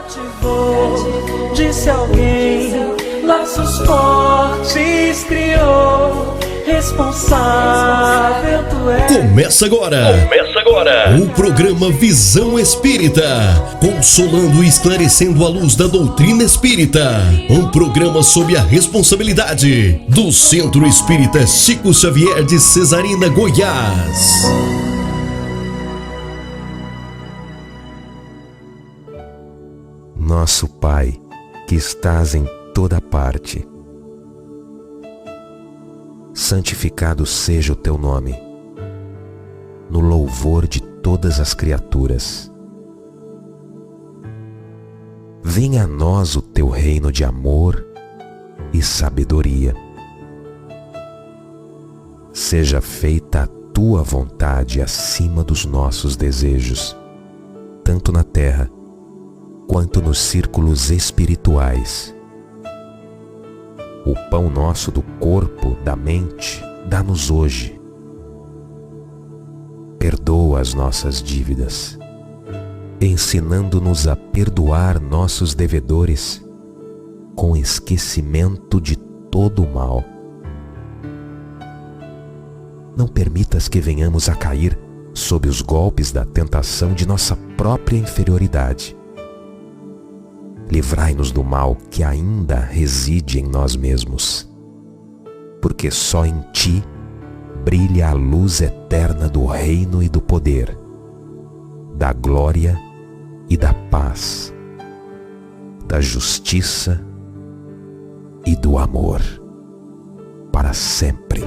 Cativou, disse alguém, laços fortes criou, responsável tu és. Começa agora o programa Visão Espírita, consolando e esclarecendo a luz da doutrina espírita. Um programa sob a responsabilidade do Centro Espírita Chico Xavier de Cesarina, Goiás. Nosso Pai, que estás em toda parte, santificado seja o teu nome, no louvor de todas as criaturas. Venha a nós o teu reino de amor e sabedoria. Seja feita a tua vontade acima dos nossos desejos, tanto na terra quanto nos círculos espirituais. O pão nosso do corpo, da mente, dá-nos hoje. Perdoa as nossas dívidas, ensinando-nos a perdoar nossos devedores, com esquecimento de todo o mal. Não permitas que venhamos a cair sob os golpes da tentação de nossa própria inferioridade. Livrai-nos do mal que ainda reside em nós mesmos, porque só em Ti brilha a luz eterna do reino e do poder, da glória e da paz, da justiça e do amor, para sempre.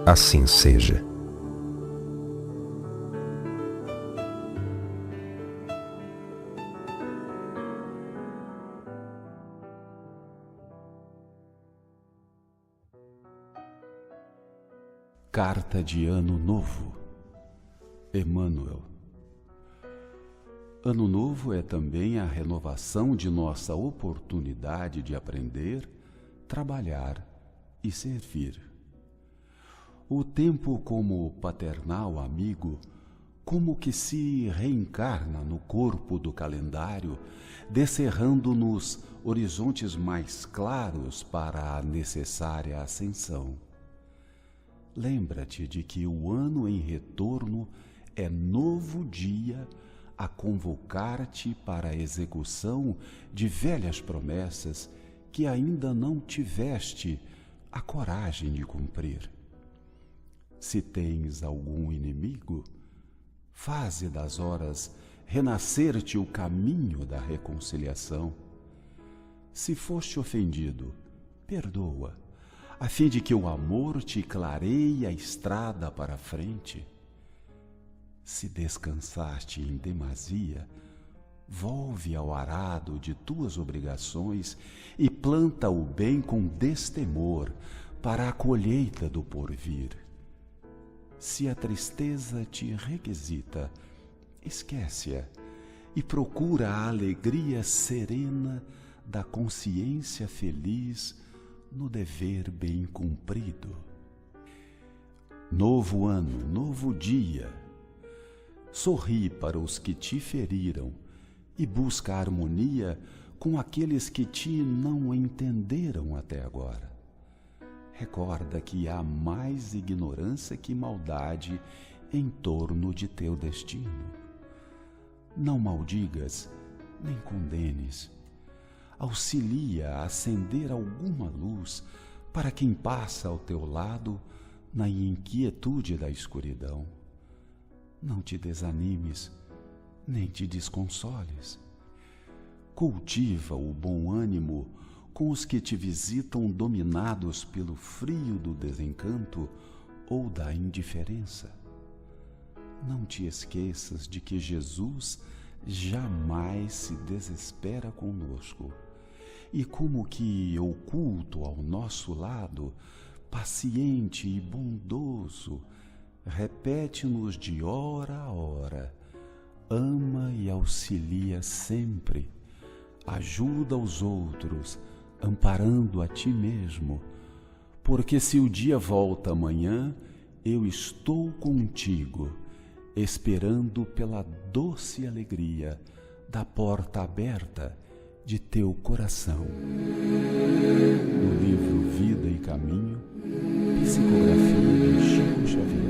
Assim seja. Carta de Ano Novo, Emmanuel. Ano Novo é também a renovação de nossa oportunidade de aprender, trabalhar e servir. O tempo como paternal amigo, como que se reencarna no corpo do calendário, descerrando-nos horizontes mais claros para a necessária ascensão. Lembra-te de que o ano em retorno é novo dia a convocar-te para a execução de velhas promessas que ainda não tiveste a coragem de cumprir. Se tens algum inimigo, faze das horas renascer-te o caminho da reconciliação. Se foste ofendido, perdoa, a fim de que o amor te clareie a estrada para a frente. Se descansaste em demasia, volve ao arado de tuas obrigações e planta o bem com destemor para a colheita do porvir. Se a tristeza te requisita, esquece-a e procura a alegria serena da consciência feliz no dever bem cumprido. Novo ano, novo dia. Sorri para os que te feriram e busca a harmonia com aqueles que te não entenderam até agora. Recorda que há mais ignorância que maldade em torno de teu destino. Não maldigas, nem condenes. Auxilia a acender alguma luz para quem passa ao teu lado na inquietude da escuridão. Não te desanimes, nem te desconsoles. Cultiva o bom ânimo com os que te visitam dominados pelo frio do desencanto ou da indiferença. Não te esqueças de que Jesus jamais se desespera conosco e, como que oculto ao nosso lado, paciente e bondoso, repete-nos de hora a hora: ama e auxilia sempre, ajuda os outros, amparando a ti mesmo, porque se o dia volta amanhã, eu estou contigo, esperando pela doce alegria da porta aberta de teu coração. Do livro Vida e Caminho, psicografia de Chico Xavier.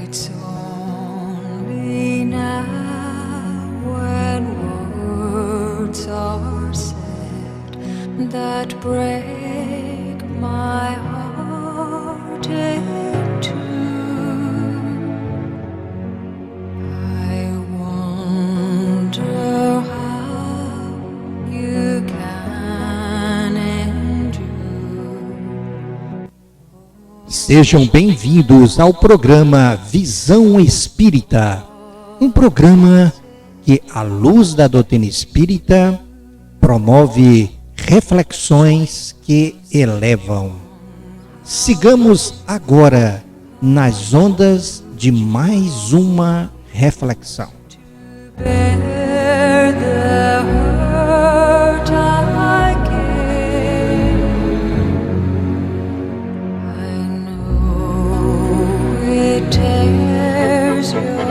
It's only now when words are said that break my heart in two. I wonder how you can endure. Sejam bem-vindos ao programa Visão Espírita, um programa que, à luz da doutrina espírita, promove reflexões que elevam. Sigamos agora nas ondas de mais uma reflexão. Bear the hurt I gave. I know it tears your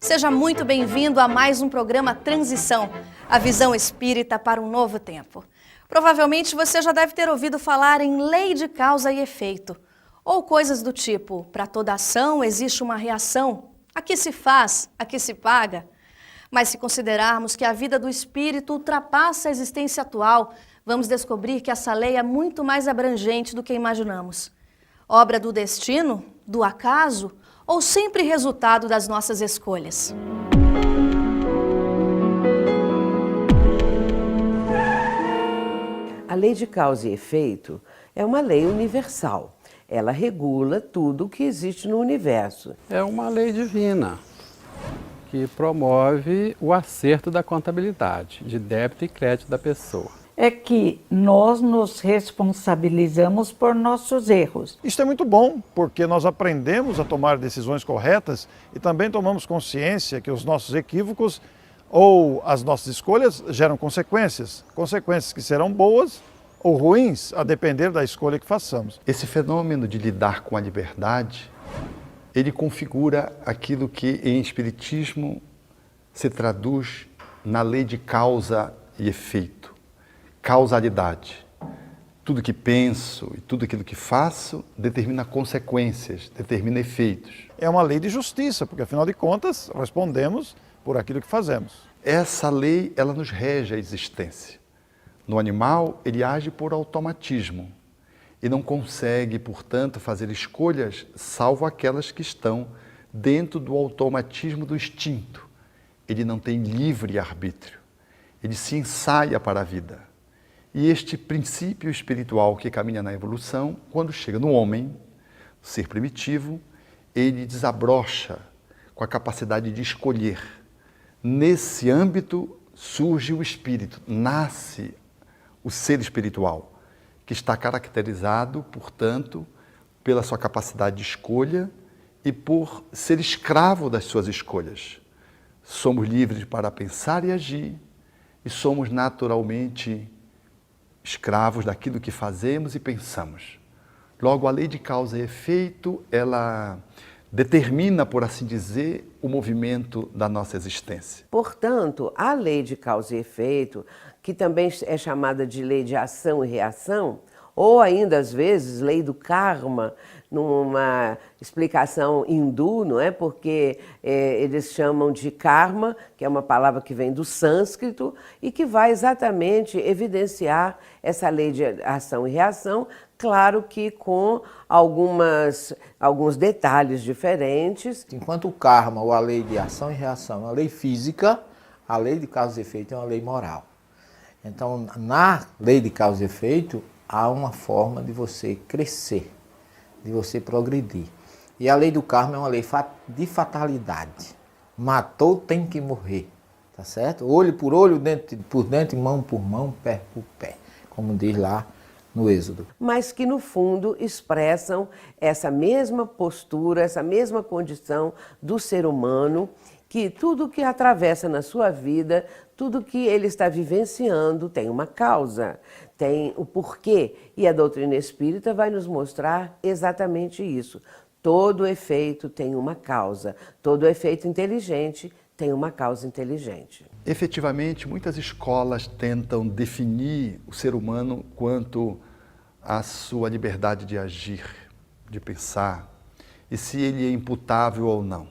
Seja muito bem-vindo a mais um programa Transição, a visão espírita para um novo tempo. Provavelmente você já deve ter ouvido falar em lei de causa e efeito, ou coisas do tipo, para toda ação existe uma reação, aqui se faz, aqui se paga. Mas se considerarmos que a vida do espírito ultrapassa a existência atual, vamos descobrir que essa lei é muito mais abrangente do que imaginamos. Obra do destino, do acaso, ou sempre resultado das nossas escolhas? A lei de causa e efeito é uma lei universal. Ela regula tudo o que existe no universo. É uma lei divina que promove o acerto da contabilidade, de débito e crédito da pessoa. É que nós nos responsabilizamos por nossos erros. Isso é muito bom, porque nós aprendemos a tomar decisões corretas e também tomamos consciência que os nossos equívocos ou as nossas escolhas geram consequências. Consequências que serão boas ou ruins, a depender da escolha que façamos. Esse fenômeno de lidar com a liberdade, ele configura aquilo que em Espiritismo se traduz na lei de causa e efeito. Causalidade. Tudo que penso e tudo aquilo que faço determina consequências, determina efeitos. É uma lei de justiça, porque afinal de contas respondemos por aquilo que fazemos. Essa lei, ela nos rege a existência. No animal, ele age por automatismo e não consegue, portanto, fazer escolhas salvo aquelas que estão dentro do automatismo do instinto. Ele não tem livre arbítrio. Ele se ensaia para a vida. E este princípio espiritual que caminha na evolução, quando chega no homem, o ser primitivo, ele desabrocha com a capacidade de escolher. Nesse âmbito surge o espírito, nasce o ser espiritual, que está caracterizado, portanto, pela sua capacidade de escolha e por ser escravo das suas escolhas. Somos livres para pensar e agir e somos naturalmente escravos daquilo que fazemos e pensamos. Logo, a lei de causa e efeito, ela determina, por assim dizer, o movimento da nossa existência. Portanto, a lei de causa e efeito, que também é chamada de lei de ação e reação, ou ainda às vezes lei do karma, numa explicação hindu, não é? Porque eles chamam de karma, que é uma palavra que vem do sânscrito e que vai exatamente evidenciar essa lei de ação e reação, claro que com alguns detalhes diferentes. Enquanto o karma, ou a lei de ação e reação, é uma lei física, a lei de causa e efeito é uma lei moral. Então, na lei de causa e efeito, há uma forma de você crescer, de você progredir. E a lei do karma é uma lei de fatalidade. Matou, tem que morrer, tá certo? Olho por olho, dente por dente, mão por mão, pé por pé, como diz lá no Êxodo. Mas que no fundo expressam essa mesma postura, essa mesma condição do ser humano que tudo que atravessa na sua vida, tudo que ele está vivenciando tem uma causa, tem o porquê. E a doutrina espírita vai nos mostrar exatamente isso. Todo efeito tem uma causa, todo efeito inteligente tem uma causa inteligente. Efetivamente, muitas escolas tentam definir o ser humano quanto à sua liberdade de agir, de pensar, e se ele é imputável ou não.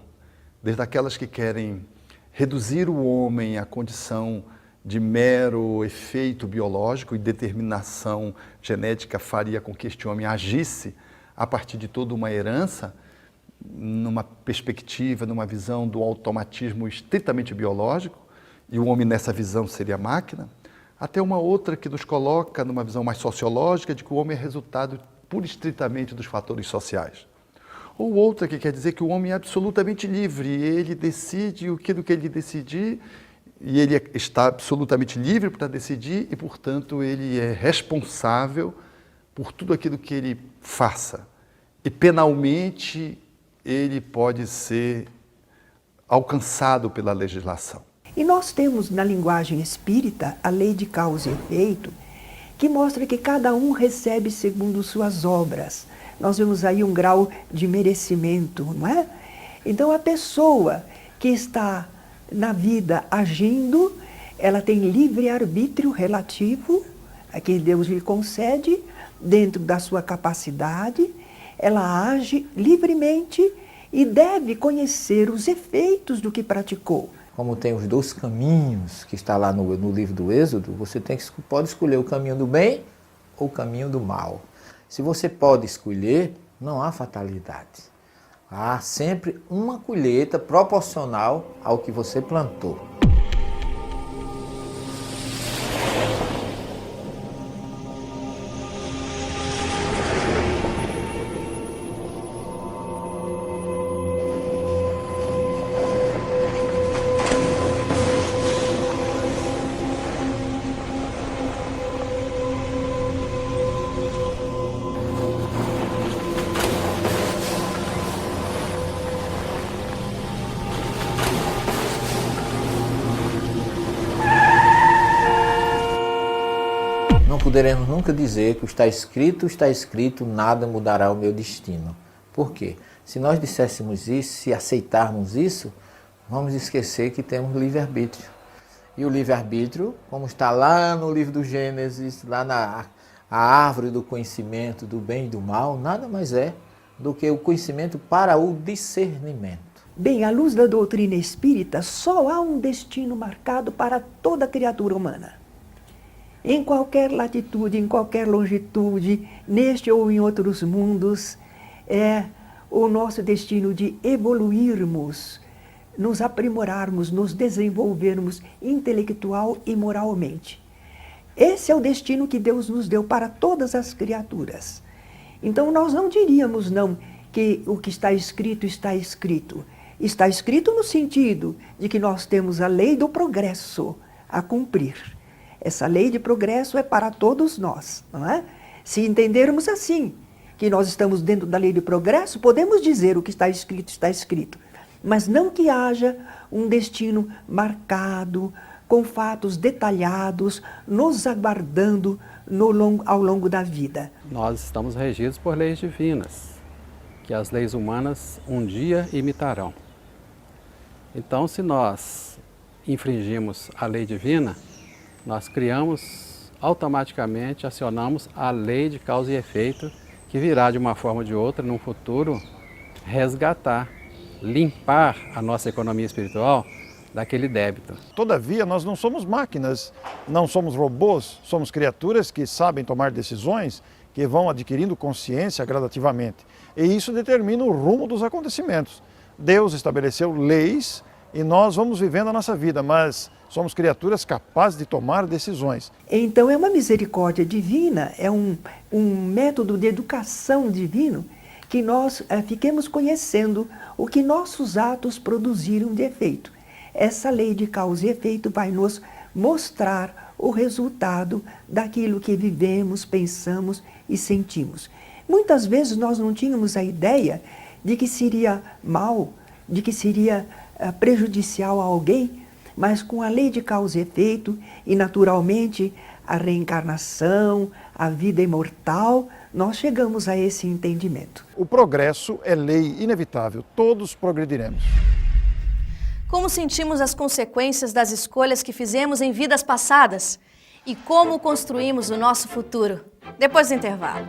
Desde aquelas que querem reduzir o homem à condição de mero efeito biológico e determinação genética faria com que este homem agisse a partir de toda uma herança, numa perspectiva, numa visão do automatismo estritamente biológico, e o homem nessa visão seria máquina, até uma outra que nos coloca numa visão mais sociológica de que o homem é resultado pura e estritamente dos fatores sociais. Ou outra que quer dizer que o homem é absolutamente livre, ele decide o que ele decidir, e ele está absolutamente livre para decidir e, portanto, ele é responsável por tudo aquilo que ele faça. E penalmente ele pode ser alcançado pela legislação. E nós temos na linguagem espírita a lei de causa e efeito, que mostra que cada um recebe segundo suas obras. Nós vemos aí um grau de merecimento, não é? Então a pessoa que está na vida agindo, ela tem livre-arbítrio relativo, a que Deus lhe concede, dentro da sua capacidade, ela age livremente e deve conhecer os efeitos do que praticou. Como tem os 2 caminhos que está lá no livro do Êxodo, você pode escolher o caminho do bem ou o caminho do mal. Se você pode escolher, não há fatalidade. Há sempre uma colheita proporcional ao que você plantou. Poderemos nunca dizer que o está escrito, nada mudará o meu destino. Por quê? Se nós disséssemos isso, se aceitarmos isso, vamos esquecer que temos livre-arbítrio. E o livre-arbítrio, como está lá no livro do Gênesis, lá na árvore do conhecimento do bem e do mal, nada mais é do que o conhecimento para o discernimento. Bem, à luz da doutrina espírita, só há um destino marcado para toda criatura humana. Em qualquer latitude, em qualquer longitude, neste ou em outros mundos, é o nosso destino de evoluirmos, nos aprimorarmos, nos desenvolvermos intelectual e moralmente. Esse é o destino que Deus nos deu para todas as criaturas. Então nós não diríamos não que o que está escrito está escrito. Está escrito no sentido de que nós temos a lei do progresso a cumprir. Essa lei de progresso é para todos nós, não é? Se entendermos assim, que nós estamos dentro da lei de progresso, podemos dizer o que está escrito, mas não que haja um destino marcado, com fatos detalhados, nos aguardando ao longo da vida. Nós estamos regidos por leis divinas, que as leis humanas um dia imitarão. Então, se nós infringimos a lei divina, nós automaticamente acionamos a lei de causa e efeito, que virá de uma forma ou de outra, no futuro, resgatar, limpar a nossa economia espiritual daquele débito. Todavia, nós não somos máquinas, não somos robôs, somos criaturas que sabem tomar decisões, que vão adquirindo consciência gradativamente. E isso determina o rumo dos acontecimentos. Deus estabeleceu leis e nós vamos vivendo a nossa vida, mas somos criaturas capazes de tomar decisões. Então é uma misericórdia divina, é um método de educação divino que nós fiquemos conhecendo o que nossos atos produziram de efeito. Essa lei de causa e efeito vai nos mostrar o resultado daquilo que vivemos, pensamos e sentimos. Muitas vezes nós não tínhamos a ideia de que seria mal, de que seria prejudicial a alguém, mas com a lei de causa e efeito e, naturalmente, a reencarnação, a vida imortal, nós chegamos a esse entendimento. O progresso é lei inevitável, todos progrediremos. Como sentimos as consequências das escolhas que fizemos em vidas passadas? E como construímos o nosso futuro? Depois do intervalo.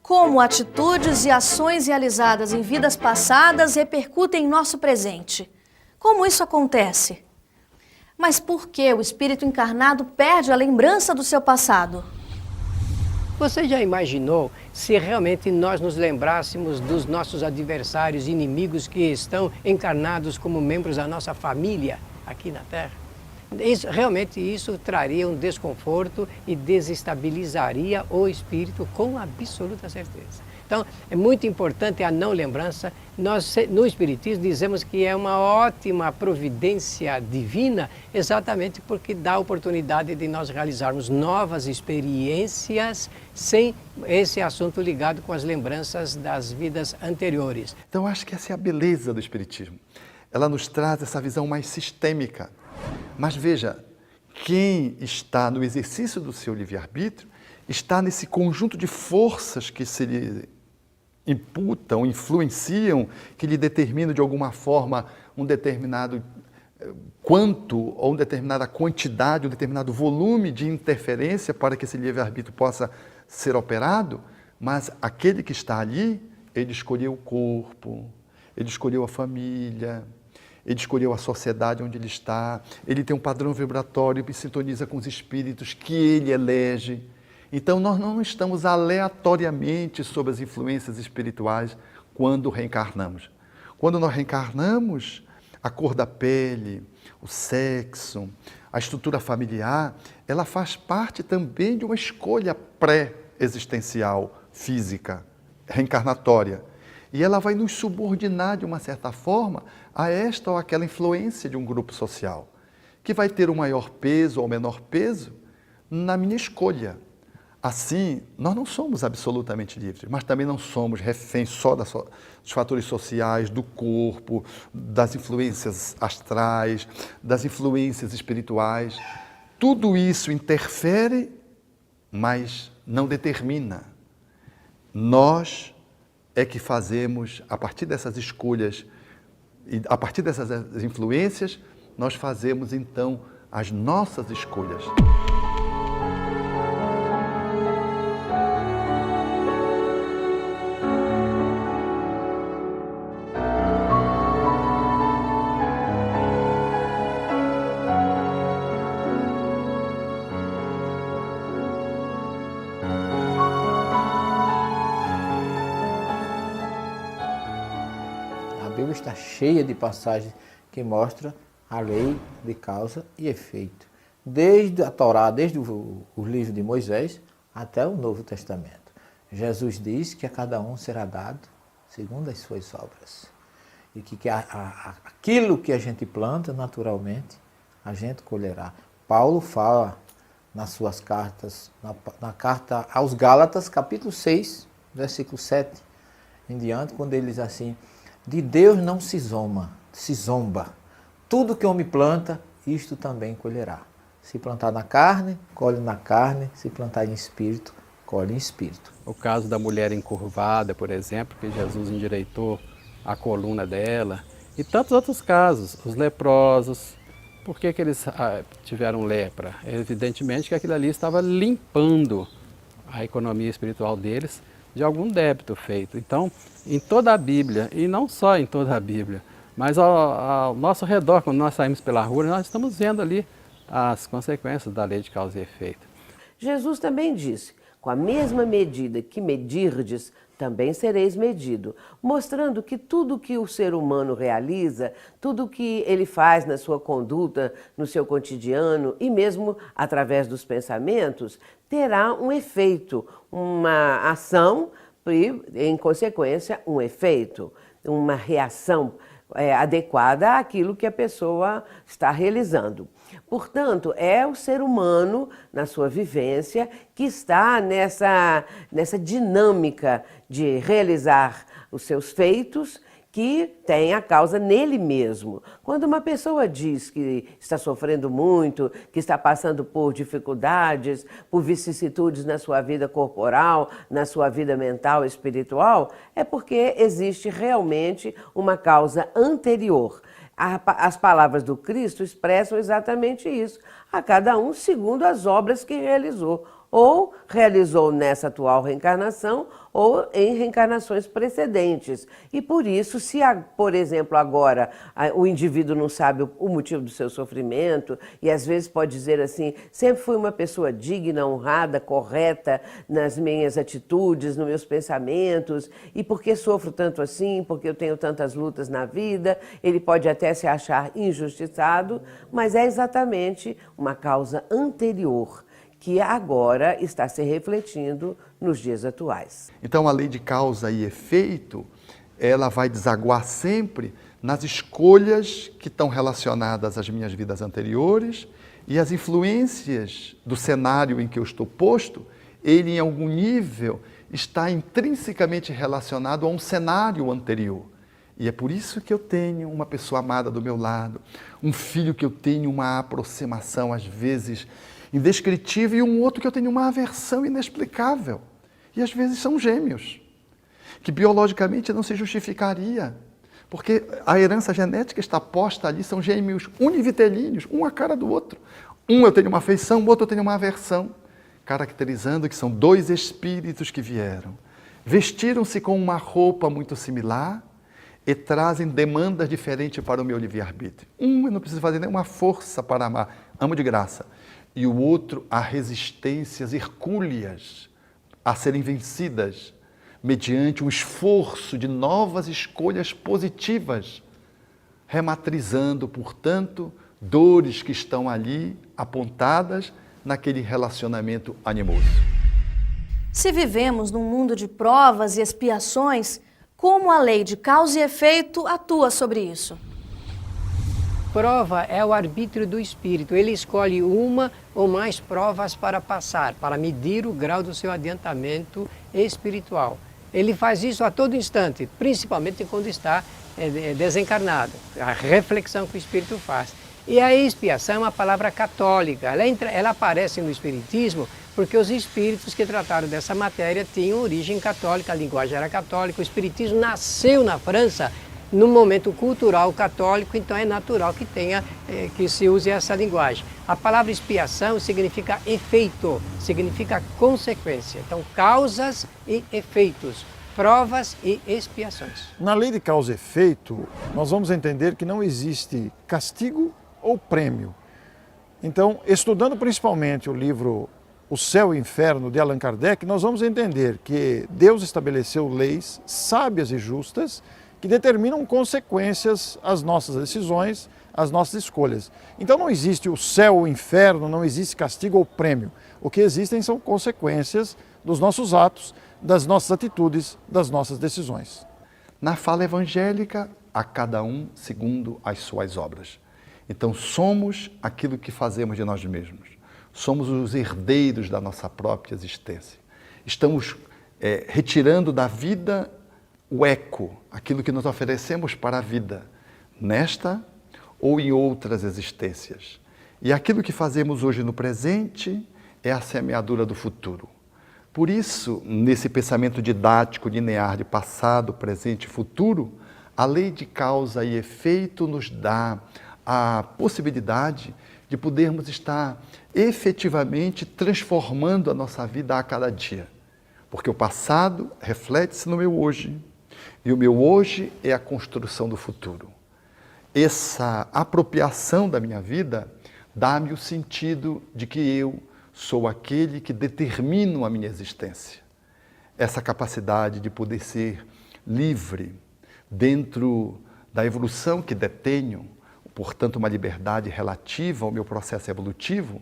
Como atitudes e ações realizadas em vidas passadas repercutem em nosso presente? Como isso acontece? Mas por que o espírito encarnado perde a lembrança do seu passado? Você já imaginou se realmente nós nos lembrássemos dos nossos adversários, inimigos que estão encarnados como membros da nossa família aqui na Terra? Realmente isso traria um desconforto e desestabilizaria o espírito com absoluta certeza. Então, é muito importante a não lembrança. Nós, no Espiritismo, dizemos que é uma ótima providência divina, exatamente porque dá a oportunidade de nós realizarmos novas experiências sem esse assunto ligado com as lembranças das vidas anteriores. Então, acho que essa é a beleza do Espiritismo. Ela nos traz essa visão mais sistêmica. Mas veja, quem está no exercício do seu livre-arbítrio está nesse conjunto de forças que se lhe imputam, influenciam, que lhe determinam de alguma forma um determinado quanto ou uma determinada quantidade, um determinado volume de interferência para que esse livre-arbítrio possa ser operado, mas aquele que está ali, ele escolheu o corpo, ele escolheu a família, ele escolheu a sociedade onde ele está, ele tem um padrão vibratório que sintoniza com os espíritos que ele elege. Então, nós não estamos aleatoriamente sob as influências espirituais quando reencarnamos. Quando nós reencarnamos, a cor da pele, o sexo, a estrutura familiar, ela faz parte também de uma escolha pré-existencial, física, reencarnatória. E ela vai nos subordinar, de uma certa forma, a esta ou aquela influência de um grupo social, que vai ter o maior peso ou o menor peso na minha escolha. Assim, nós não somos absolutamente livres, mas também não somos reféns só dos fatores sociais, do corpo, das influências astrais, das influências espirituais. Tudo isso interfere, mas não determina. Nós é que fazemos, a partir dessas escolhas e a partir dessas influências, nós fazemos então as nossas escolhas. Está cheia de passagens que mostram a lei de causa e efeito. Desde a Torá, desde o livro de Moisés, até o Novo Testamento. Jesus diz que a cada um será dado segundo as suas obras. E que aquilo que a gente planta, naturalmente, a gente colherá. Paulo fala nas suas cartas, na carta aos Gálatas, capítulo 6, versículo 7 em diante, quando ele diz assim: de Deus não se zomba. Tudo que o homem planta, isto também colherá. Se plantar na carne, colhe na carne. Se plantar em espírito, colhe em espírito. O caso da mulher encurvada, por exemplo, que Jesus endireitou a coluna dela. E tantos outros casos, os leprosos. Por que eles tiveram lepra? Evidentemente que aquilo ali estava limpando a economia espiritual deles de algum débito feito. Então, em toda a Bíblia, e não só em toda a Bíblia, mas ao nosso redor, quando nós saímos pela rua, nós estamos vendo ali as consequências da lei de causa e efeito. Jesus também disse: com a mesma medida que medirdes, também sereis medido, mostrando que tudo que o ser humano realiza, tudo que ele faz na sua conduta, no seu cotidiano e mesmo através dos pensamentos, terá um efeito, uma ação e, em consequência, um efeito, uma reação adequada àquilo que a pessoa está realizando. Portanto, é o ser humano, na sua vivência, que está nessa dinâmica de realizar os seus feitos, que tem a causa nele mesmo. Quando uma pessoa diz que está sofrendo muito, que está passando por dificuldades, por vicissitudes na sua vida corporal, na sua vida mental e espiritual, é porque existe realmente uma causa anterior. As palavras do Cristo expressam exatamente isso, a cada um segundo as obras que realizou, ou realizou nessa atual reencarnação, ou em reencarnações precedentes. E por isso, se, por exemplo, agora o indivíduo não sabe o motivo do seu sofrimento, e às vezes pode dizer assim, sempre fui uma pessoa digna, honrada, correta nas minhas atitudes, nos meus pensamentos, e por que sofro tanto assim, porque eu tenho tantas lutas na vida, ele pode até se achar injustiçado, mas é exatamente uma causa anterior, que agora está se refletindo nos dias atuais. Então a lei de causa e efeito, ela vai desaguar sempre nas escolhas que estão relacionadas às minhas vidas anteriores e as influências do cenário em que eu estou posto, ele em algum nível está intrinsecamente relacionado a um cenário anterior. E é por isso que eu tenho uma pessoa amada do meu lado, um filho que eu tenho uma aproximação às vezes indescritível e um outro que eu tenho uma aversão inexplicável. E às vezes são gêmeos, que biologicamente não se justificaria, porque a herança genética está posta ali, são gêmeos univitelíneos, um a cara do outro. Um eu tenho uma afeição, o outro eu tenho uma aversão, caracterizando que são dois espíritos que vieram. Vestiram-se com uma roupa muito similar e trazem demandas diferentes para o meu livre-arbítrio. Um eu não preciso fazer nenhuma força para amar, amo de graça. E o outro há resistências hercúleas a serem vencidas mediante um esforço de novas escolhas positivas, rematrizando, portanto, dores que estão ali apontadas naquele relacionamento animoso. Se vivemos num mundo de provas e expiações, como a lei de causa e efeito atua sobre isso? Prova é o arbítrio do espírito. Ele escolhe uma ou mais provas para passar, para medir o grau do seu adiantamento espiritual. Ele faz isso a todo instante, principalmente quando está desencarnado. A reflexão que o espírito faz. E a expiação é uma palavra católica. Ela aparece no espiritismo porque os espíritos que trataram dessa matéria tinham origem católica, a linguagem era católica. O espiritismo nasceu na França num momento cultural católico, então é natural que se use essa linguagem. A palavra expiação significa efeito, significa consequência. Então, causas e efeitos, provas e expiações. Na lei de causa e efeito, nós vamos entender que não existe castigo ou prêmio. Então, estudando principalmente o livro O Céu e o Inferno, de Allan Kardec, nós vamos entender que Deus estabeleceu leis sábias e justas que determinam consequências às nossas decisões, às nossas escolhas. Então não existe o céu ou o inferno, não existe castigo ou prêmio. O que existem são consequências dos nossos atos, das nossas atitudes, das nossas decisões. Na fala evangélica, a cada um segundo as suas obras. Então somos aquilo que fazemos de nós mesmos. Somos os herdeiros da nossa própria existência. Estamos retirando da vida o eco, aquilo que nos oferecemos para a vida, nesta ou em outras existências. E aquilo que fazemos hoje no presente é a semeadura do futuro. Por isso, nesse pensamento didático linear de passado, presente e futuro, a lei de causa e efeito nos dá a possibilidade de podermos estar efetivamente transformando a nossa vida a cada dia. Porque o passado reflete-se no meu hoje, e o meu hoje é a construção do futuro. Essa apropriação da minha vida dá-me o sentido de que eu sou aquele que determino a minha existência. Essa capacidade de poder ser livre dentro da evolução que detenho, portanto uma liberdade relativa ao meu processo evolutivo,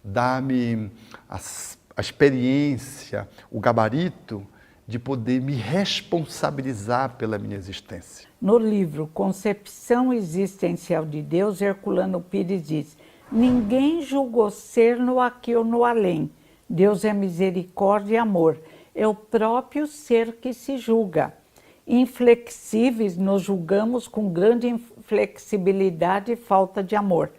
dá-me a experiência, o gabarito de poder me responsabilizar pela minha existência. No livro Concepção Existencial de Deus, Herculano Pires diz: ninguém julgou ser no aqui ou no além. Deus é misericórdia e amor. É o próprio ser que se julga. Inflexíveis, nos julgamos com grande inflexibilidade e falta de amor.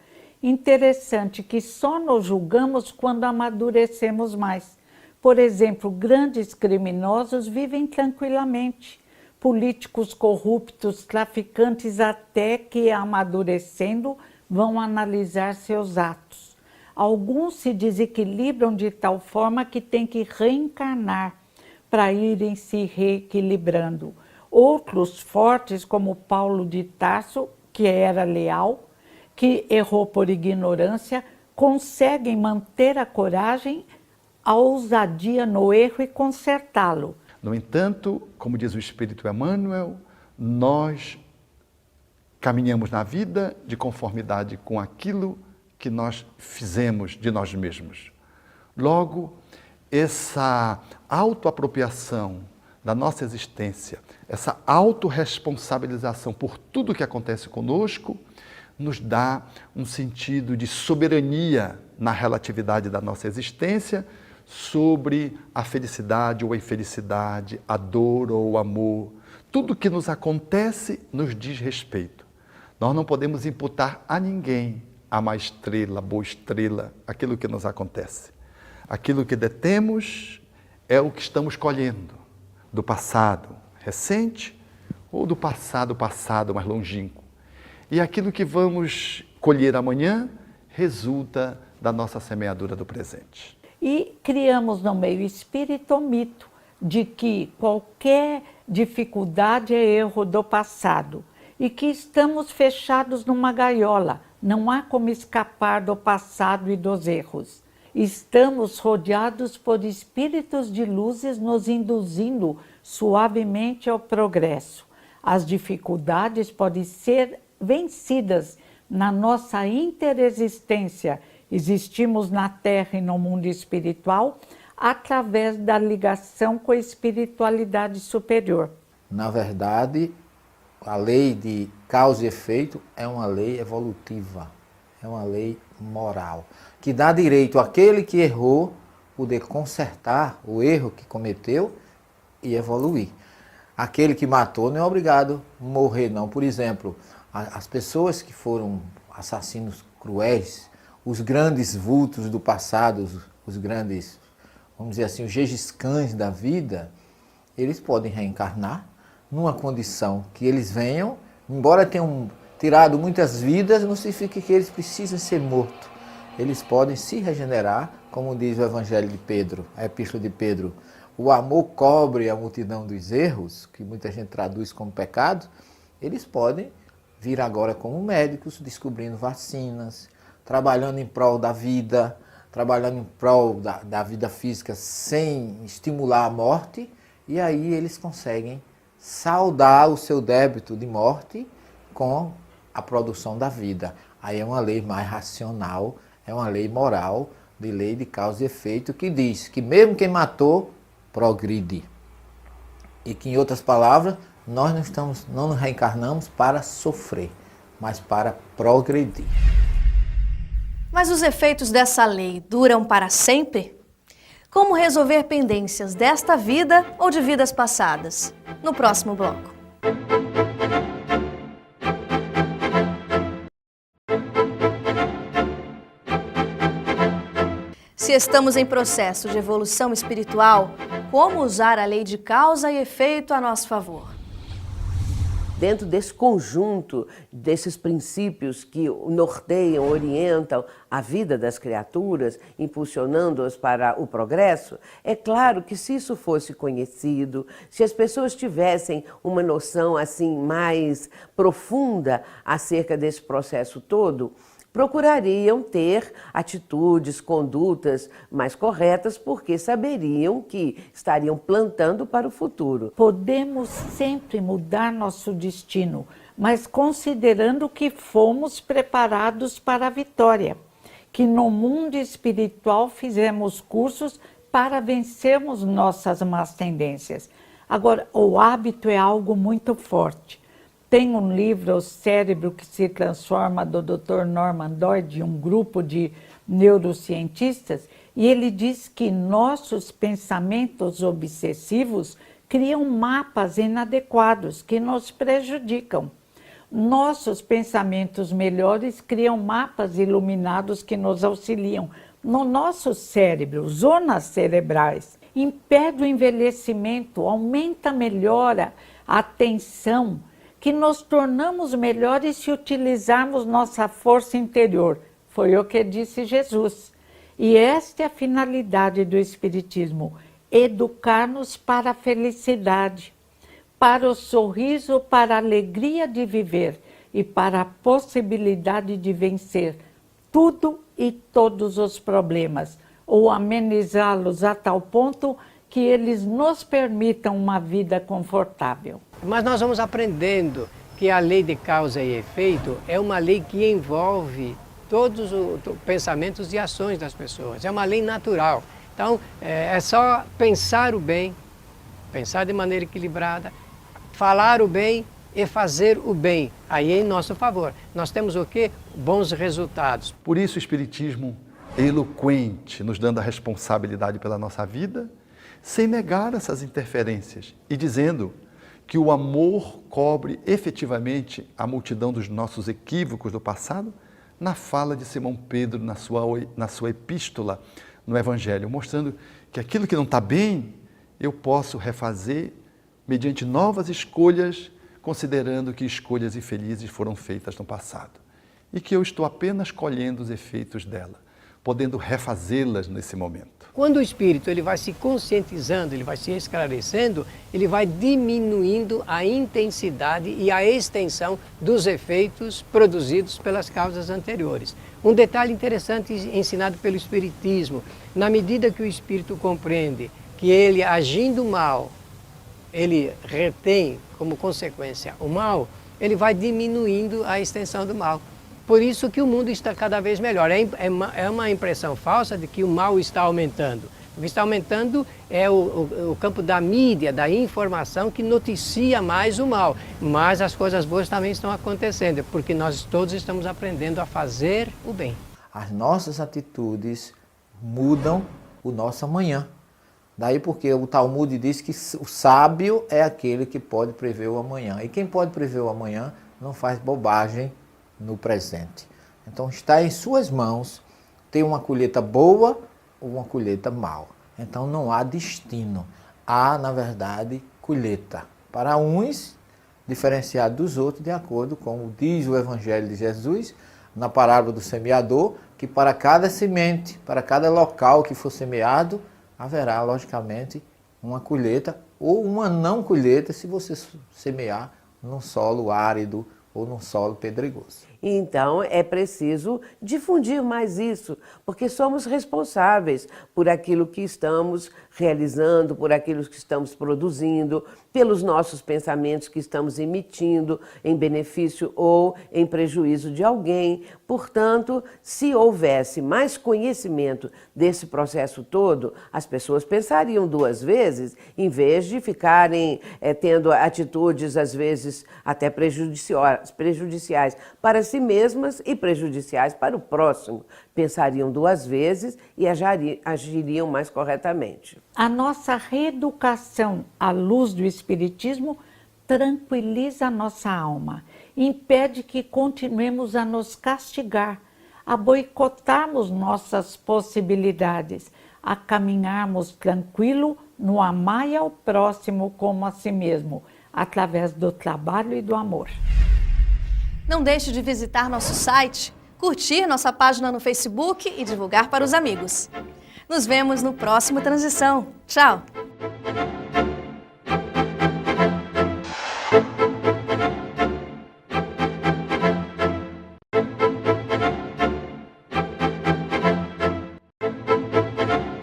Interessante que só nos julgamos quando amadurecemos mais. Por exemplo, grandes criminosos vivem tranquilamente. Políticos corruptos, traficantes, até que amadurecendo, vão analisar seus atos. Alguns se desequilibram de tal forma que têm que reencarnar para irem se reequilibrando. Outros fortes, como Paulo de Tarso, que era leal, que errou por ignorância, conseguem manter a coragem, a ousadia no erro e consertá-lo. No entanto, como diz o Espírito Emmanuel, nós caminhamos na vida de conformidade com aquilo que nós fizemos de nós mesmos. Logo, essa autoapropriação da nossa existência, essa autorresponsabilização por tudo que acontece conosco, nos dá um sentido de soberania na relatividade da nossa existência sobre a felicidade ou a infelicidade, a dor ou o amor. Tudo que nos acontece nos diz respeito. Nós não podemos imputar a ninguém a má estrela, a boa estrela, aquilo que nos acontece. Aquilo que detemos é o que estamos colhendo do passado recente ou do passado mais longínquo. E aquilo que vamos colher amanhã resulta da nossa semeadura do presente. E criamos no meio espírita o mito de que qualquer dificuldade é erro do passado e que estamos fechados numa gaiola, não há como escapar do passado e dos erros. Estamos rodeados por espíritos de luzes nos induzindo suavemente ao progresso. As dificuldades podem ser vencidas na nossa interexistência. Existimos na Terra e no mundo espiritual através da ligação com a espiritualidade superior. Na verdade, a lei de causa e efeito é uma lei evolutiva, é uma lei moral, que dá direito àquele que errou poder consertar o erro que cometeu e evoluir. Aquele que matou não é obrigado a morrer, não. Por exemplo, as pessoas que foram assassinos cruéis, os grandes vultos do passado, os grandes, vamos dizer assim, os Gengis Khans da vida, eles podem reencarnar numa condição que eles venham, embora tenham tirado muitas vidas, não significa que eles precisam ser mortos. Eles podem se regenerar, como diz o Evangelho de Pedro, a Epístola de Pedro. O amor cobre a multidão dos erros, que muita gente traduz como pecado. Eles podem vir agora como médicos, descobrindo vacinas, trabalhando em prol da vida, trabalhando em prol da vida física sem estimular a morte, e aí eles conseguem saldar o seu débito de morte com a produção da vida. Aí é uma lei mais racional, é uma lei moral, de lei de causa e efeito, que diz que mesmo quem matou, progride. E que, em outras palavras, nós não nos reencarnamos para sofrer, mas para progredir. Mas os efeitos dessa lei duram para sempre? Como resolver pendências desta vida ou de vidas passadas? No próximo bloco. Se estamos em processo de evolução espiritual, como usar a lei de causa e efeito a nosso favor? Dentro desse conjunto, desses princípios que norteiam, orientam a vida das criaturas, impulsionando-as para o progresso, é claro que se isso fosse conhecido, se as pessoas tivessem uma noção assim mais profunda acerca desse processo todo, procurariam ter atitudes, condutas mais corretas, porque saberiam que estariam plantando para o futuro. Podemos sempre mudar nosso destino, mas considerando que fomos preparados para a vitória, que no mundo espiritual fizemos cursos para vencermos nossas más tendências. Agora, o hábito é algo muito forte. Tem um livro, O Cérebro que se Transforma, do Dr. Norman Doidge, de um grupo de neurocientistas, e ele diz que nossos pensamentos obsessivos criam mapas inadequados que nos prejudicam. Nossos pensamentos melhores criam mapas iluminados que nos auxiliam. No nosso cérebro, zonas cerebrais, impede o envelhecimento, aumenta, melhora a atenção, que nos tornamos melhores se utilizarmos nossa força interior. Foi o que disse Jesus. E esta é a finalidade do Espiritismo, educar-nos para a felicidade, para o sorriso, para a alegria de viver e para a possibilidade de vencer tudo e todos os problemas, ou amenizá-los a tal ponto que eles nos permitam uma vida confortável. Mas nós vamos aprendendo que a lei de causa e efeito é uma lei que envolve todos os pensamentos e ações das pessoas. É uma lei natural. Então, é só pensar o bem, pensar de maneira equilibrada, falar o bem e fazer o bem. Aí é em nosso favor. Nós temos o quê? Bons resultados. Por isso o Espiritismo é eloquente, nos dando a responsabilidade pela nossa vida, sem negar essas interferências e dizendo que o amor cobre efetivamente a multidão dos nossos equívocos do passado, na fala de Simão Pedro, na sua epístola, no Evangelho, mostrando que aquilo que não está bem, eu posso refazer mediante novas escolhas, considerando que escolhas infelizes foram feitas no passado. E que eu estou apenas colhendo os efeitos dela, podendo refazê-las nesse momento. Quando o espírito ele vai se conscientizando, ele vai se esclarecendo, ele vai diminuindo a intensidade e a extensão dos efeitos produzidos pelas causas anteriores. Um detalhe interessante ensinado pelo Espiritismo, na medida que o espírito compreende que ele agindo mal, ele retém como consequência o mal, ele vai diminuindo a extensão do mal. Por isso que o mundo está cada vez melhor. É uma impressão falsa de que o mal está aumentando. O que está aumentando é o campo da mídia, da informação, que noticia mais o mal. Mas as coisas boas também estão acontecendo, porque nós todos estamos aprendendo a fazer o bem. As nossas atitudes mudam o nosso amanhã. Daí porque o Talmud diz que o sábio é aquele que pode prever o amanhã. E quem pode prever o amanhã não faz bobagem no presente. Então está em suas mãos ter uma colheita boa ou uma colheita mal. Então não há destino, há na verdade colheita. Para uns, diferenciado dos outros, de acordo com o diz o Evangelho de Jesus, na parábola do semeador, que para cada semente, para cada local que for semeado, haverá logicamente uma colheita ou uma não colheita se você semear num solo árido ou num solo pedregoso. Então, é preciso difundir mais isso, porque somos responsáveis por aquilo que estamos realizando, por aquilo que estamos produzindo, pelos nossos pensamentos que estamos emitindo em benefício ou em prejuízo de alguém. Portanto, se houvesse mais conhecimento desse processo todo, as pessoas pensariam duas vezes, em vez de ficarem tendo atitudes, às vezes, até prejudiciais para si mesmas e prejudiciais para o próximo. Pensariam duas vezes e agiriam mais corretamente. A nossa reeducação à luz do Espiritismo tranquiliza a nossa alma, impede que continuemos a nos castigar, a boicotarmos nossas possibilidades, a caminharmos tranquilo no amar ao próximo como a si mesmo, através do trabalho e do amor. Não deixe de visitar nosso site, curtir nossa página no Facebook e divulgar para os amigos. Nos vemos no próximo Transição. Tchau!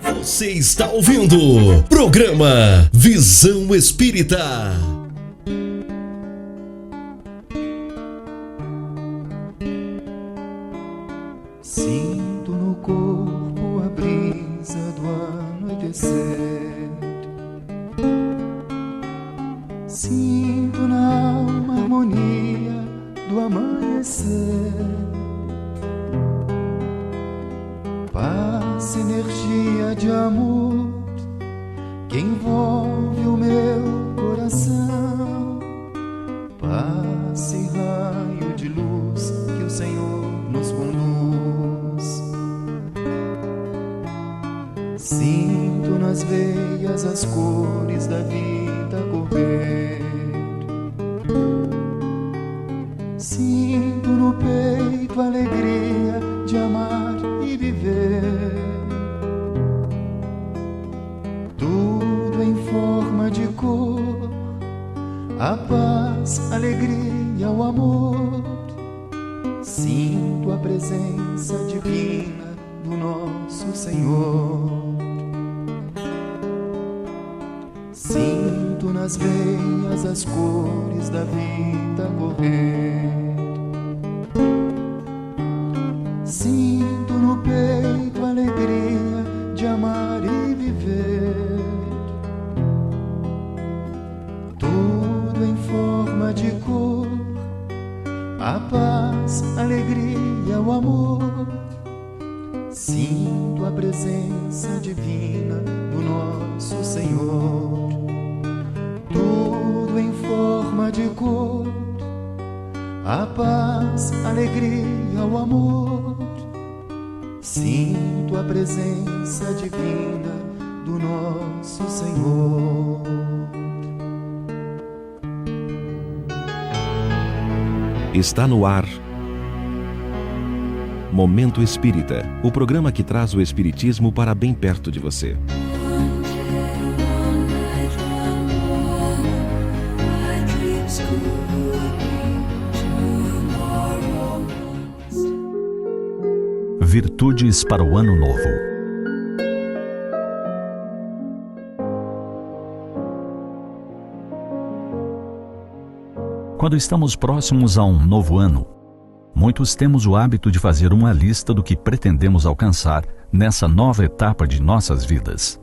Você está ouvindo programa Visão Espírita. Sinto no corpo a brisa do anoitecer, amanhecer. Paz, energia de amor que envolve o meu coração. Paz e raio de luz que o Senhor nos conduz. Sinto nas veias as cores da vida correr. Sinto no peito a alegria de amar e viver. Tudo em forma de cor, a paz, a alegria, o amor. Sinto a presença divina do nosso Senhor. Sinto nas veias as cores da vida correr. Sinto no peito a alegria de amar e viver. Tudo em forma de cor, a paz, a alegria, o amor. Sinto a presença divina do nosso Senhor. Tudo em forma de cor, a paz, a alegria, o amor. Sinto a presença divina do nosso Senhor. Está no ar Momento Espírita, o programa que traz o Espiritismo para bem perto de você. Virtudes para o Ano Novo. Quando estamos próximos a um novo ano, muitos temos o hábito de fazer uma lista do que pretendemos alcançar nessa nova etapa de nossas vidas.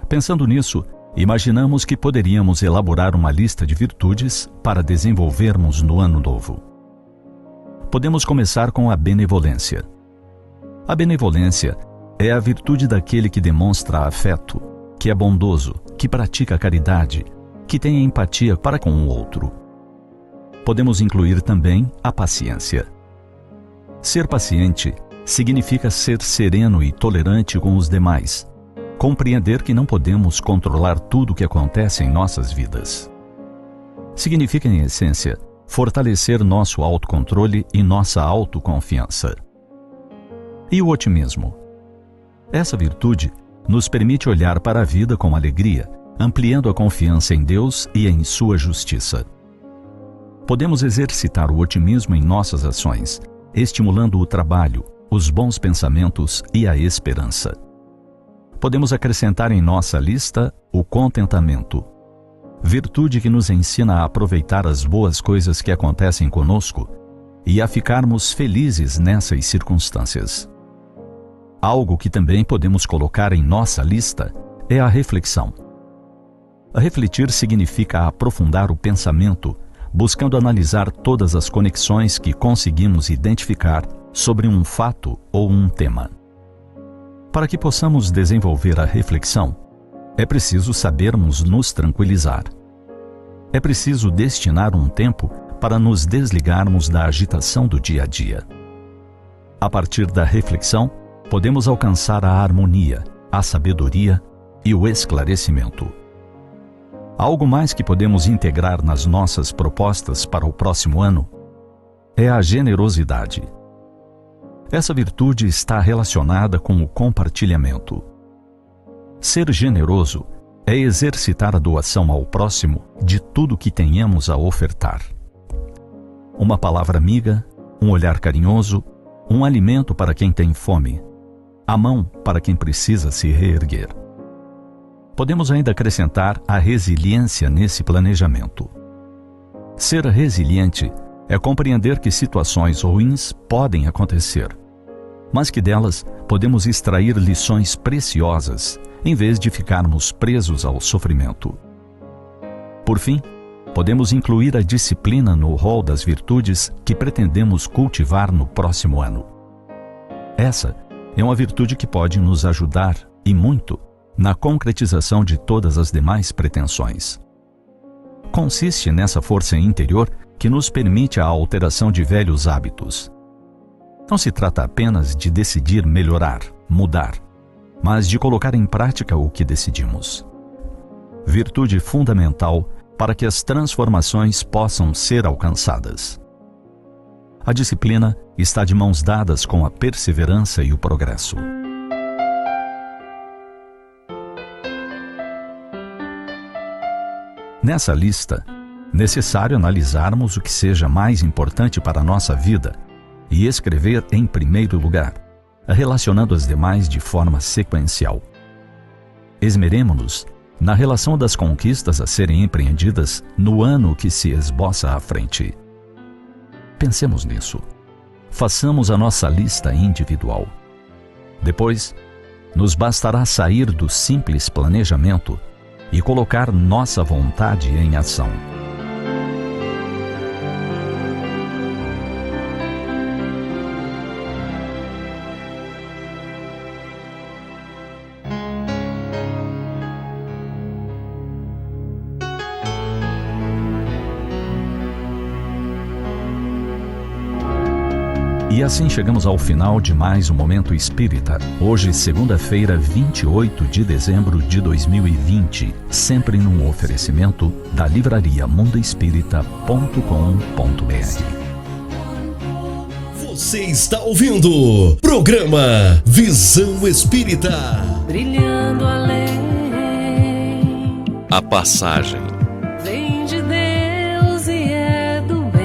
Pensando nisso, imaginamos que poderíamos elaborar uma lista de virtudes para desenvolvermos no ano novo. Podemos começar com a benevolência. A benevolência é a virtude daquele que demonstra afeto, que é bondoso, que pratica caridade, que tem empatia para com o outro. Podemos incluir também a paciência. Ser paciente significa ser sereno e tolerante com os demais, compreender que não podemos controlar tudo o que acontece em nossas vidas. Significa, em essência, fortalecer nosso autocontrole e nossa autoconfiança. E o otimismo? Essa virtude nos permite olhar para a vida com alegria, ampliando a confiança em Deus e em sua justiça. Podemos exercitar o otimismo em nossas ações, estimulando o trabalho, os bons pensamentos e a esperança. Podemos acrescentar em nossa lista o contentamento, virtude que nos ensina a aproveitar as boas coisas que acontecem conosco e a ficarmos felizes nessas circunstâncias. Algo que também podemos colocar em nossa lista é a reflexão. A refletir significa aprofundar o pensamento, buscando analisar todas as conexões que conseguimos identificar sobre um fato ou um tema. Para que possamos desenvolver a reflexão, é preciso sabermos nos tranquilizar. É preciso destinar um tempo para nos desligarmos da agitação do dia a dia. A partir da reflexão, podemos alcançar a harmonia, a sabedoria e o esclarecimento. Algo mais que podemos integrar nas nossas propostas para o próximo ano é a generosidade. Essa virtude está relacionada com o compartilhamento. Ser generoso é exercitar a doação ao próximo de tudo que tenhamos a ofertar. Uma palavra amiga, um olhar carinhoso, um alimento para quem tem fome, a mão para quem precisa se reerguer. Podemos ainda acrescentar a resiliência nesse planejamento. Ser resiliente é compreender que situações ruins podem acontecer, mas que delas podemos extrair lições preciosas em vez de ficarmos presos ao sofrimento. Por fim, podemos incluir a disciplina no rol das virtudes que pretendemos cultivar no próximo ano. Essa é uma virtude que pode nos ajudar, e muito, na concretização de todas as demais pretensões. Consiste nessa força interior que nos permite a alteração de velhos hábitos. Não se trata apenas de decidir melhorar, mudar, mas de colocar em prática o que decidimos. Virtude fundamental para que as transformações possam ser alcançadas. A disciplina está de mãos dadas com a perseverança e o progresso. Nessa lista, necessário analisarmos o que seja mais importante para a nossa vida e escrever em primeiro lugar, relacionando as demais de forma sequencial. Esmeremo-nos na relação das conquistas a serem empreendidas no ano que se esboça à frente. Pensemos nisso. Façamos a nossa lista individual. Depois, nos bastará sair do simples planejamento e colocar nossa vontade em ação. E assim chegamos ao final de mais um Momento Espírita. Hoje, segunda-feira, 28 de dezembro de 2020, sempre num oferecimento da livraria mundoespírita.com.br. Você está ouvindo programa Visão Espírita. Brilhando além. A passagem. Vem de Deus e é do bem.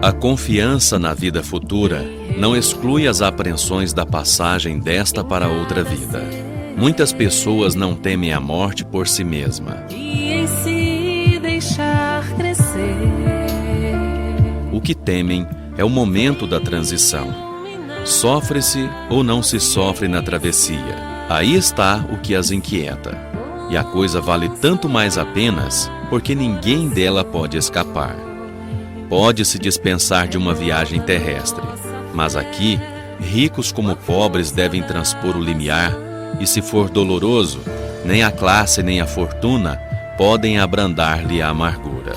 A confiança na vida futura não exclui as apreensões da passagem desta para outra vida. Muitas pessoas não temem a morte por si mesma. E em si deixar crescer. O que temem é o momento da transição. Sofre-se ou não se sofre na travessia. Aí está o que as inquieta. E a coisa vale tanto mais apenas porque ninguém dela pode escapar. Pode-se dispensar de uma viagem terrestre, mas aqui, ricos como pobres devem transpor o limiar, e se for doloroso, nem a classe nem a fortuna podem abrandar-lhe a amargura.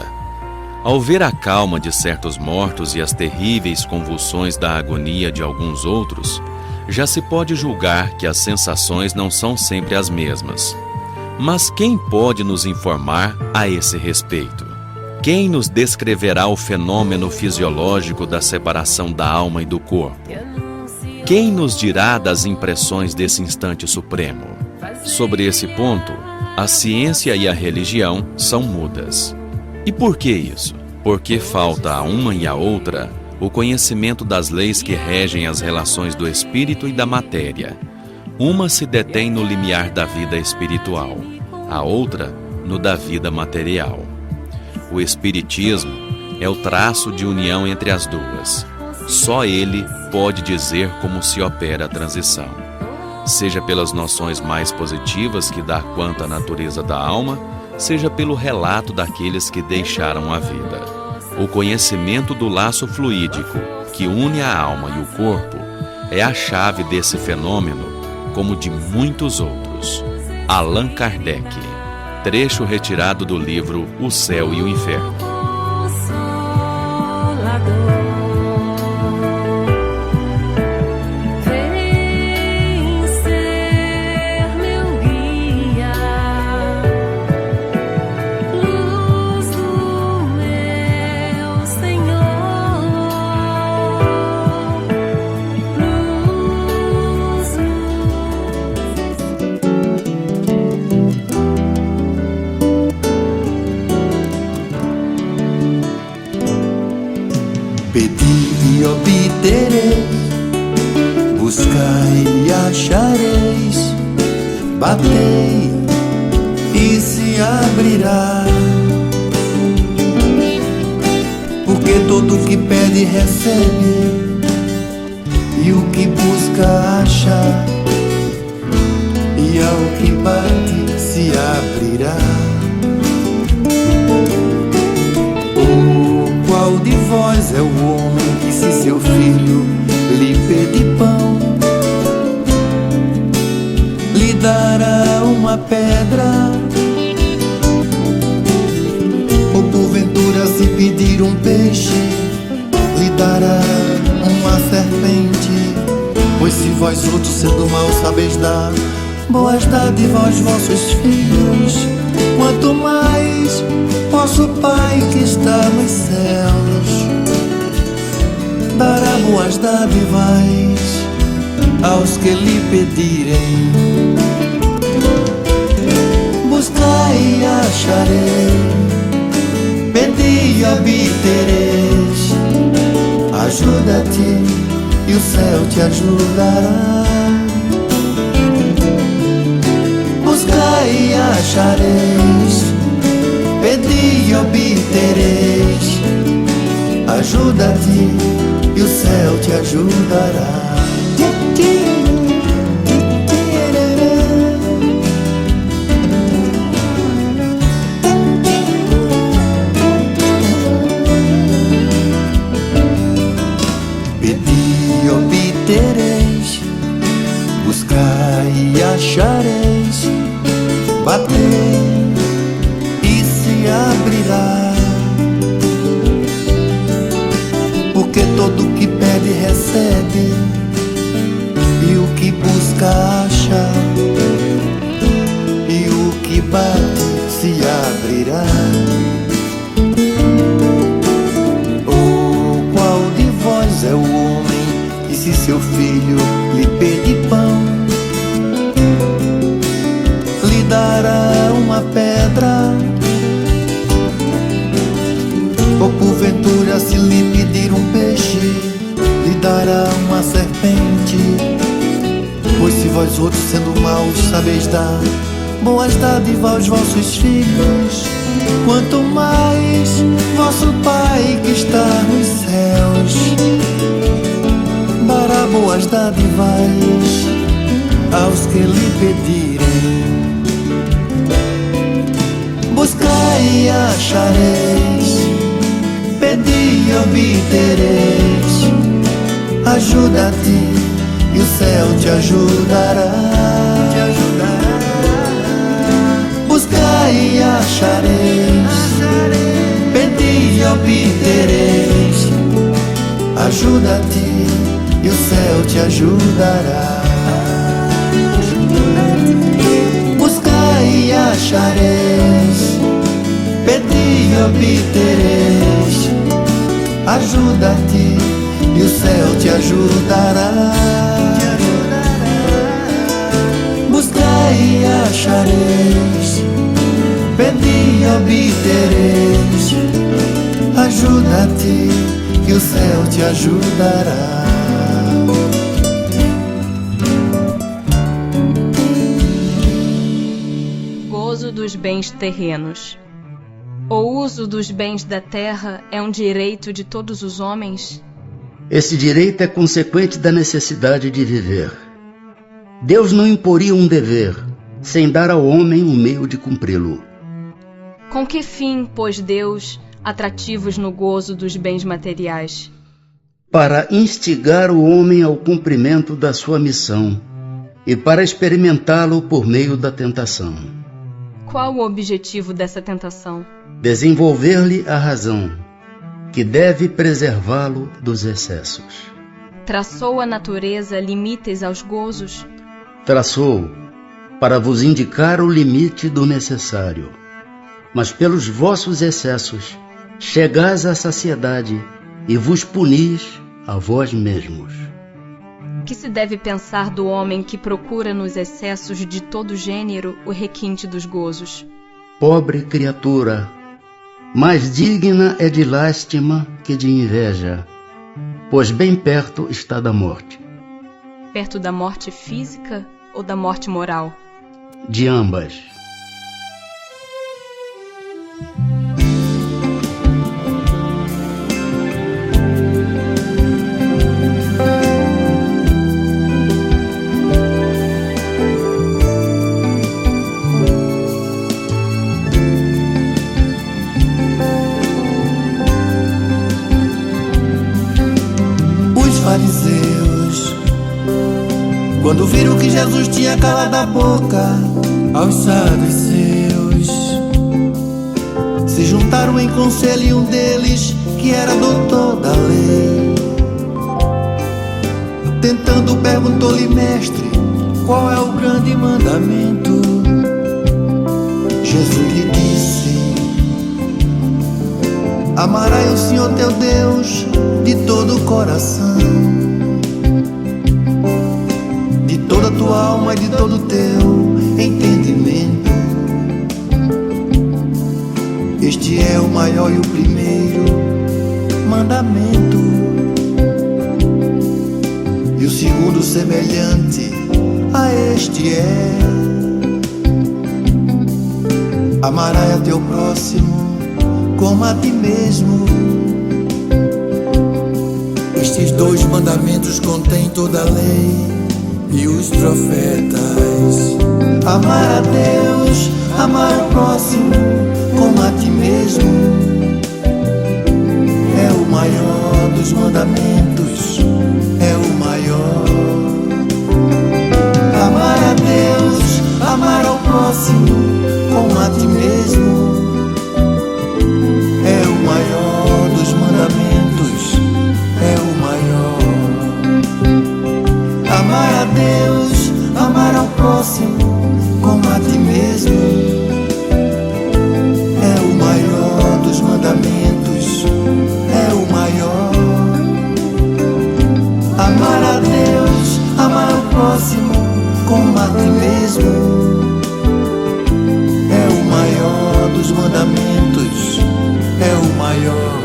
Ao ver a calma de certos mortos e as terríveis convulsões da agonia de alguns outros, já se pode julgar que as sensações não são sempre as mesmas. Mas quem pode nos informar a esse respeito? Quem nos descreverá o fenômeno fisiológico da separação da alma e do corpo? Quem nos dirá das impressões desse instante supremo? Sobre esse ponto, a ciência e a religião são mudas. E por que isso? Porque falta a uma e a outra o conhecimento das leis que regem as relações do espírito e da matéria. Uma se detém no limiar da vida espiritual, a outra no da vida material. O Espiritismo é o traço de união entre as duas. Só ele pode dizer como se opera a transição, seja pelas noções mais positivas que dá quanto à natureza da alma, seja pelo relato daqueles que deixaram a vida. O conhecimento do laço fluídico que une a alma e o corpo é a chave desse fenômeno, como de muitos outros. Allan Kardec. Trecho retirado do livro O Céu e o Inferno. Pedi e obtereis, buscai e achareis, batei e se abrirá. Porque todo que pede recebe, e o que busca acha, e ao que bate se abrirá. voz é o homem que, se seu filho lhe pedir pão, lhe dará uma pedra? Ou porventura, se pedir um peixe, lhe dará uma serpente? Pois se vós outros, sendo maus, sabeis dar boas dádivas aos vossos filhos, quanto mais vosso Pai que está nos céus dará boas dádivas aos que lhe pedirem. Buscai e acharei, pedi e obtereis. Ajuda-te e o céu te ajudará. Buscai e achareis, pedi e obtereis. Ajuda-te e o céu te ajudará. Buscai e achareis, batei e se abrirá. Porque todo o que pede recebe, e o que busca acha, e o que bate se abrirá. Oh, qual de vós é o homem que, se seu filho lhe pedir pão, lhe dará uma pedra? Ou porventura, se lhe pedir um peixe, lhe dará uma serpente? Pois se vós outros, sendo maus, sabeis dar boas dádivas aos vossos filhos, quanto mais vosso Pai que está nos céus dará boas dádivas aos que lhe pedirem. Buscai e achareis, pedi e obtereis. Ajuda-te e o céu te ajudará. Buscai e achareis, pedi e obtereis. Ajuda-te e o céu te ajudará. Buscai e achareis, pedi e obtereis. Ajuda-te e o céu te ajudará. Buscai e achareis, pedi e obtereis. Ajuda-te e o céu te ajudará. Gozo dos bens terrenos. O uso dos bens da terra é um direito de todos os homens? Esse direito é consequente da necessidade de viver. Deus não imporia um dever, sem dar ao homem um meio de cumpri-lo. Com que fim pôs Deus atrativos no gozo dos bens materiais? Para instigar o homem ao cumprimento da sua missão e para experimentá-lo por meio da tentação. Qual o objetivo dessa tentação? Desenvolver-lhe a razão, que deve preservá-lo dos excessos. Traçou a natureza limites aos gozos? Traçou, para vos indicar o limite do necessário. Mas pelos vossos excessos, chegais à saciedade e vos punis a vós mesmos. Que se deve pensar do homem que procura nos excessos de todo gênero o requinte dos gozos? Pobre criatura, mais digna é de lástima que de inveja, pois bem perto está da morte. Perto da morte física ou da morte moral? De ambas. fariseus, quando viram que Jesus tinha calado a boca aos saduceus, se juntaram em conselho e um deles, que era doutor da lei, tentando perguntou-lhe: mestre, qual é o grande mandamento? Jesus lhe disse: amarás o Senhor teu Deus de todo o coração, de toda a tua alma e de todo o teu entendimento. Este é o maior e o primeiro mandamento. E o segundo semelhante a este é: amarás a teu próximo como a ti mesmo. Estes dois mandamentos contêm toda a lei e os profetas. Amar a Deus, amar o próximo como a ti mesmo, é o maior dos mandamentos, é o maior. Amar a Deus, amar ao próximo como a ti mesmo, é o maior dos mandamentos, é o maior. Amar a Deus, amar ao próximo como a ti mesmo, é o maior dos mandamentos, é o maior. Amar a Deus, amar ao próximo como a ti mesmo, é o maior dos mandamentos, é o maior.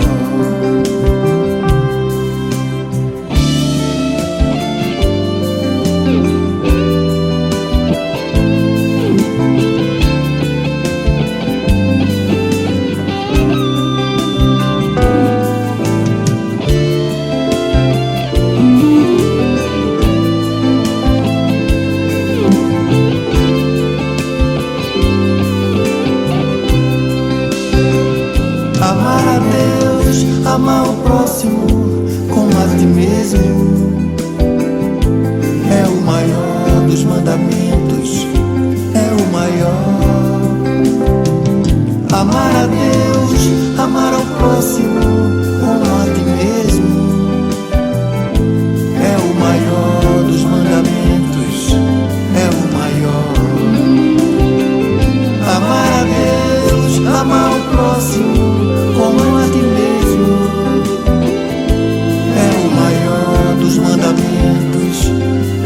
Amar o próximo como a ti mesmo, é o maior dos mandamentos, é o maior. Amar a Deus, amar ao próximo como a ti mesmo, é o maior dos mandamentos, é o maior. Amar a Deus, amar o próximo como a ti mesmo, é o maior dos mandamentos,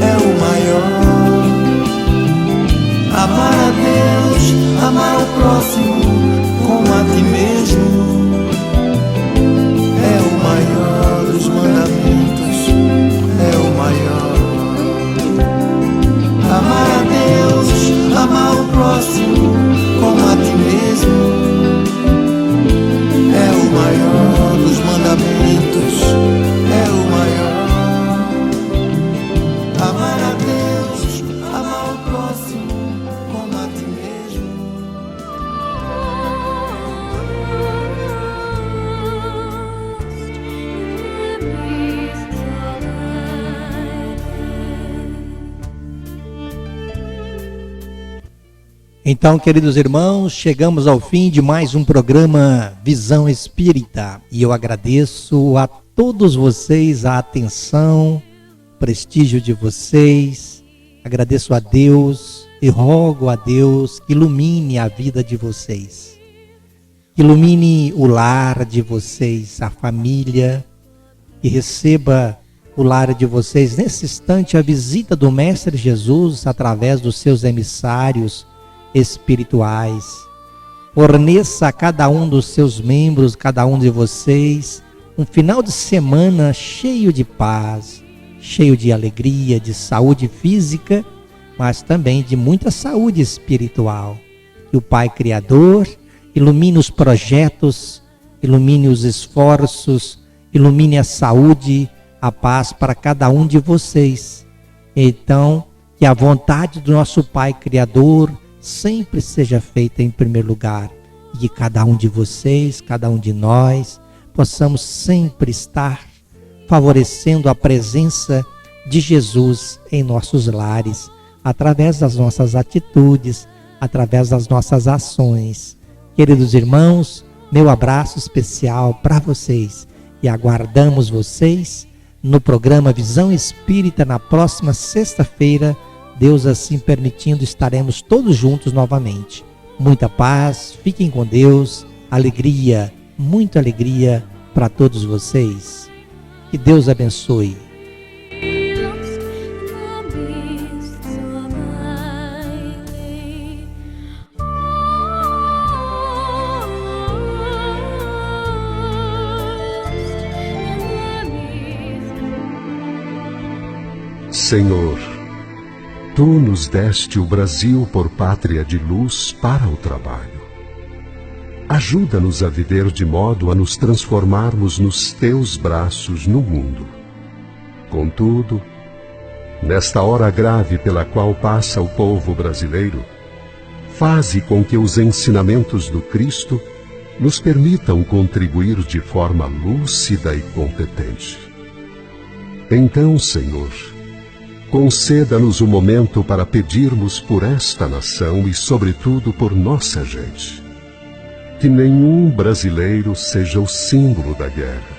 é o maior. Amar a Deus, amar o próximo como a ti mesmo, é o maior dos mandamentos, é o maior. Amar a Deus, amar o próximo como a ti mesmo, é o maior dos mandamentos, é o maior. Amar a Deus, amar o próximo como a ti mesmo. Então, queridos irmãos, chegamos ao fim de mais um programa Visão Espírita. E eu agradeço a todos vocês a atenção, o prestígio de vocês. Agradeço a Deus e rogo a Deus que ilumine a vida de vocês. Ilumine o lar de vocês, a família, que receba o lar de vocês nesse instante a visita do Mestre Jesus através dos seus emissários espirituais. Forneça a cada um dos seus membros, cada um de vocês, um final de semana cheio de paz, cheio de alegria, de saúde física, mas também de muita saúde espiritual. Que o Pai Criador ilumine os projetos, ilumine os esforços, ilumine a saúde, a paz para cada um de vocês. Então, que a vontade do nosso Pai Criador sempre seja feita em primeiro lugar, e que cada um de vocês, cada um de nós, possamos sempre estar favorecendo a presença de Jesus em nossos lares, através das nossas atitudes, através das nossas ações. Queridos irmãos, meu abraço especial para vocês e aguardamos vocês no programa Visão Espírita na próxima sexta-feira. Deus assim permitindo, estaremos todos juntos novamente. Muita paz, fiquem com Deus, alegria, muita alegria para todos vocês. Que Deus abençoe. Senhor, Tu nos deste o Brasil por pátria de luz para o trabalho. Ajuda-nos a viver de modo a nos transformarmos nos Teus braços no mundo. Contudo, nesta hora grave pela qual passa o povo brasileiro, faze com que os ensinamentos do Cristo nos permitam contribuir de forma lúcida e competente. Então, Senhor, conceda-nos um momento para pedirmos por esta nação e, sobretudo, por nossa gente. Que nenhum brasileiro seja o símbolo da guerra.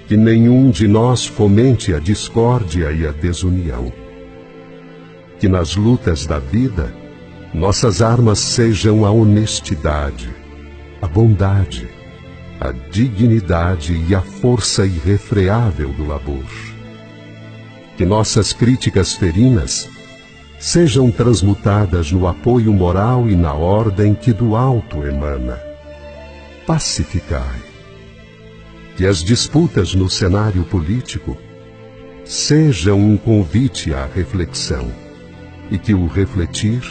Que nenhum de nós fomente a discórdia e a desunião. Que nas lutas da vida, nossas armas sejam a honestidade, a bondade, a dignidade e a força irrefreável do labor. Que nossas críticas ferinas sejam transmutadas no apoio moral e na ordem que do alto emana. Pacificai. Que as disputas no cenário político sejam um convite à reflexão e que o refletir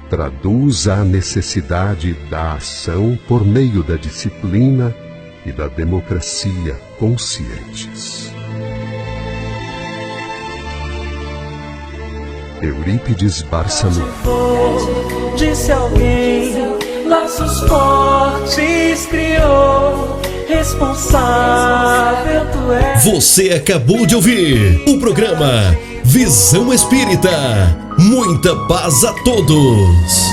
traduza a necessidade da ação por meio da disciplina e da democracia conscientes. Eurípides Barçanufo. Disse alguém, laços fortes criou, responsável tu és. Você acabou de ouvir o programa Visão Espírita. Muita paz a todos.